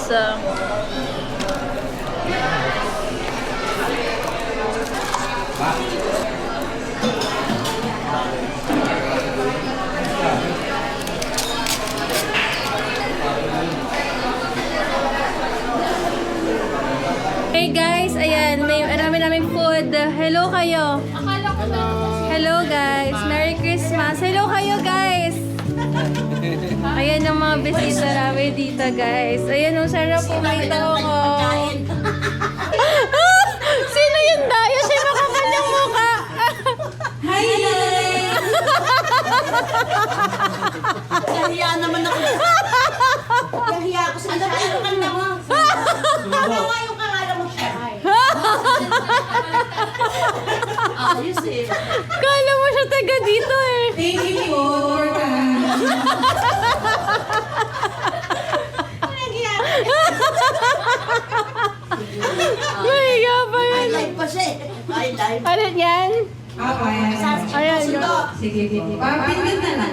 Hey guys, ayan, may namin food. Hello kayo. Hello guys. Merry Christmas. Hello kayo guys. Ayan ang mga bisita namin dito guys. Ayan, ang sarap po may tao ko. Sino yun dayo? Siya makapal yung mukha. Hi guys! Nahiya naman ako. Nahiya ako sa isa. Ano ka naman? Ano nga yung kakala mo siya? Ayos eh. Kala mo siya taga dito eh. Thank you po for Mahiga pa yun. live pa siya eh. Ay, live. Ano yan? Ayan. Sige, sige. Pindot na lang.